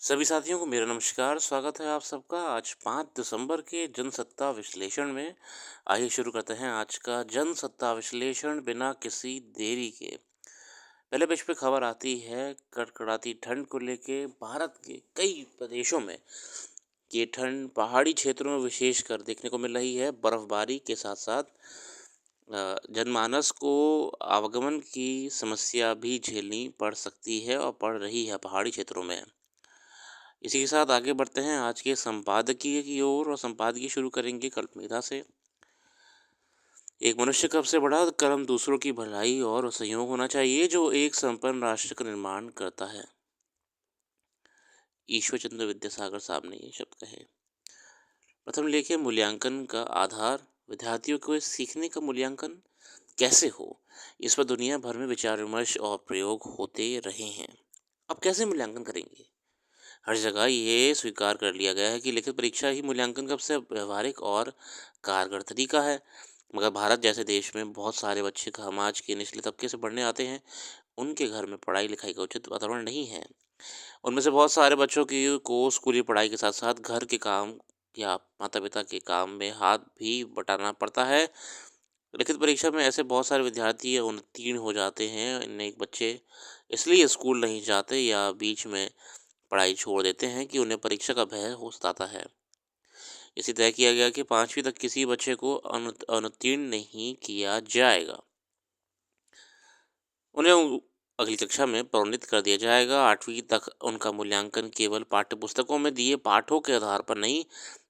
सभी साथियों को मेरा नमस्कार। स्वागत है आप सबका आज 5 दिसंबर के जनसत्ता विश्लेषण में। आइए शुरू करते हैं आज का जनसत्ता विश्लेषण बिना किसी देरी के। पहले पेज पे खबर आती है कड़कड़ाती ठंड को लेके। भारत के कई प्रदेशों में ये ठंड पहाड़ी क्षेत्रों में विशेषकर देखने को मिल रही है। बर्फबारी के साथ साथ जनमानस को आवागमन की समस्या भी झेलनी पड़ सकती है और पड़ रही है पहाड़ी क्षेत्रों में। इसी के साथ आगे बढ़ते हैं आज के संपादकीय की ओर और संपादकीय शुरू करेंगे कल्पना से। एक मनुष्य का सबसे बड़ा कर्म दूसरों की भलाई और सहयोग होना चाहिए जो एक संपन्न राष्ट्र का निर्माण करता है। ईश्वर चंद्र विद्यासागर साहब ने ये शब्द कहे। प्रथम लेखे मूल्यांकन का आधार। विद्यार्थियों को सीखने का मूल्यांकन कैसे हो, इस पर दुनिया भर में विचार विमर्श और प्रयोग होते रहे हैं। अब कैसे मूल्यांकन करेंगे? हर जगह ये स्वीकार कर लिया गया है कि लिखित परीक्षा ही मूल्यांकन का सबसे व्यवहारिक और कारगर तरीका है। मगर भारत जैसे देश में बहुत सारे बच्चे समाज के निचले तबके से पढ़ने आते हैं। उनके घर में पढ़ाई लिखाई का उचित वातावरण नहीं है। उनमें से बहुत सारे बच्चों की को स्कूली पढ़ाई के साथ साथ घर के काम या माता पिता के काम में हाथ भी बटाना पड़ता है। लिखित परीक्षा में ऐसे बहुत सारे विद्यार्थी उत्तीर्ण हो जाते हैं। अनेक बच्चे इसलिए स्कूल नहीं जाते या बीच में पढ़ाई छोड़ देते हैं कि उन्हें परीक्षा का भय हो सताता है। इसी तय किया गया कि 5वीं तक किसी बच्चे को अनुत्तीर्ण नहीं किया जाएगा। उन्हें अगली कक्षा में प्रोन्नत कर दिया जाएगा। 8वीं तक उनका मूल्यांकन केवल पाठ्य पुस्तकों में दिए पाठों के आधार पर नहीं,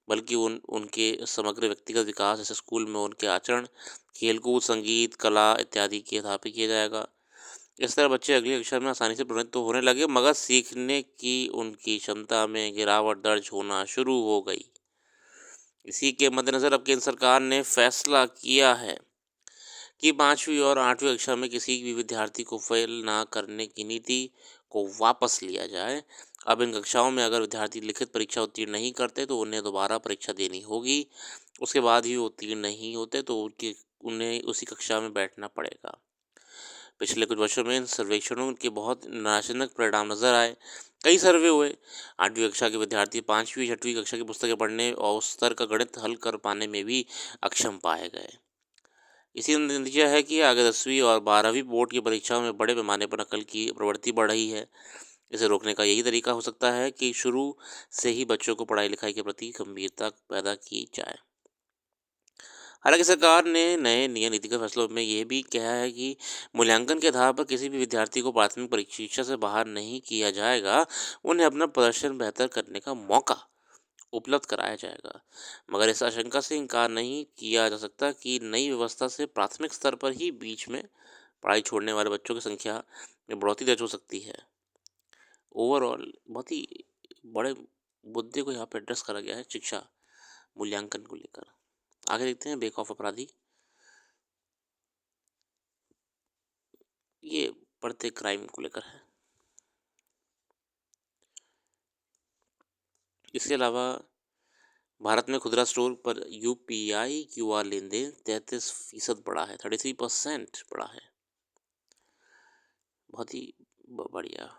बल्कि उनके समग्र व्यक्तिगत विकास जैसे स्कूल में उनके आचरण, खेलकूद, संगीत, कला इत्यादि के आधार पर किया जाएगा। इस तरह बच्चे अगली कक्षा में आसानी से प्रोन्नत तो होने लगे, मगर सीखने की उनकी क्षमता में गिरावट दर्ज होना शुरू हो गई। इसी के मद्देनज़र अब केंद्र सरकार ने फैसला किया है कि 5वीं और 8वीं कक्षा में किसी भी विद्यार्थी को फेल ना करने की नीति को वापस लिया जाए। अब इन कक्षाओं में अगर विद्यार्थी लिखित परीक्षा उत्तीर्ण नहीं करते तो उन्हें दोबारा परीक्षा देनी होगी। उसके बाद ही वो उत्तीर्ण नहीं होते तो उन्हें उसी कक्षा में बैठना पड़ेगा। पिछले कुछ वर्षों में इन सर्वेक्षणों के बहुत निराशाजनक परिणाम नजर आए। कई सर्वे हुए। 8वीं कक्षा के विद्यार्थी 5वीं 6वीं कक्षा की पुस्तकें पढ़ने और उस स्तर का गणित हल कर पाने में भी अक्षम पाए गए। इसी नतीजा है कि आगे 10वीं और 12वीं बोर्ड की परीक्षाओं में बड़े पैमाने पर नकल की प्रवृत्ति बढ़ रही है। इसे रोकने का यही तरीका हो सकता है कि शुरू से ही बच्चों को पढ़ाई लिखाई के प्रति गंभीरता पैदा की जाए। हालांकि सरकार ने नए नियम नीतिगत फैसलों में यह भी कहा है कि मूल्यांकन के आधार पर किसी भी विद्यार्थी को प्राथमिक परीक्षा से बाहर नहीं किया जाएगा। उन्हें अपना प्रदर्शन बेहतर करने का मौका उपलब्ध कराया जाएगा। मगर इस आशंका से इनकार नहीं किया जा सकता कि नई व्यवस्था से प्राथमिक स्तर पर ही बीच में पढ़ाई छोड़ने वाले बच्चों की संख्या में बढ़ोतरी दर्ज हो सकती है। ओवरऑल बहुत ही बड़े मुद्दे को यहाँ पे एड्रेस करा गया है शिक्षा मूल्यांकन को लेकर। आगे देखते हैं बेखौफ अपराधी। ये बढ़ते क्राइम को लेकर है। इसके अलावा भारत में खुदरा स्टोर पर यूपीआई क्यूआर लेन देन 33% बढ़ा है, 33% बढ़ा है। बहुत ही बढ़िया।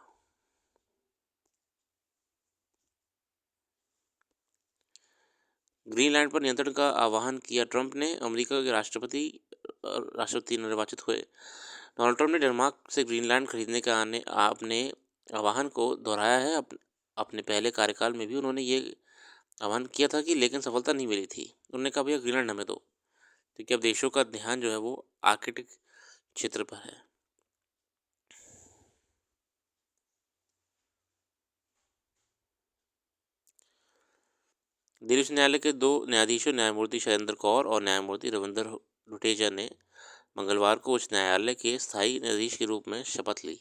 ग्रीनलैंड पर नियंत्रण का आह्वान किया ट्रंप ने। अमेरिका के राष्ट्रपति निर्वाचित हुए डोनाल्ड ट्रंप ने डेनमार्क से ग्रीनलैंड खरीदने का अपने आह्वान को दोहराया है। अपने पहले कार्यकाल में भी उन्होंने ये आह्वान किया था कि लेकिन सफलता नहीं मिली थी। उन्होंने कहा भैया ग्रीनलैंड हमें दो, क्योंकि अब देशों का ध्यान जो है वो आर्कटिक क्षेत्र पर है। दिल्ली उच्च न्यायालय के 2 न्यायाधीशों न्यायमूर्ति शैलेंद्र कौर और न्यायमूर्ति रविंदर हुटेजा ने मंगलवार को उच्च न्यायालय के स्थायी न्यायाधीश के रूप में शपथ ली।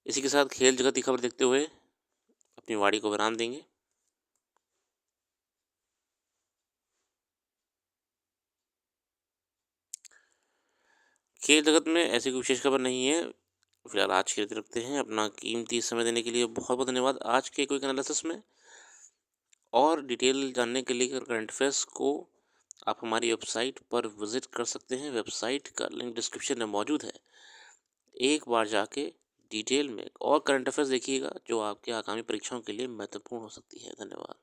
इसी के साथ खेल जगत की खबर देखते हुए अपनी वाणी को विराम देंगे। खेल जगत में ऐसी कोई विशेष खबर नहीं है। फिलहाल आज के लिए रखते हैं। अपना कीमती समय देने के लिए बहुत बहुत धन्यवाद। आज के क्विक एनालिसिस में और डिटेल जानने के लिए करंट अफेयर्स को आप हमारी वेबसाइट पर विजिट कर सकते हैं। वेबसाइट का लिंक डिस्क्रिप्शन में मौजूद है। एक बार जाके डिटेल में और करंट अफ़ेयर्स देखिएगा जो आपके आगामी परीक्षाओं के लिए महत्वपूर्ण हो सकती है। धन्यवाद।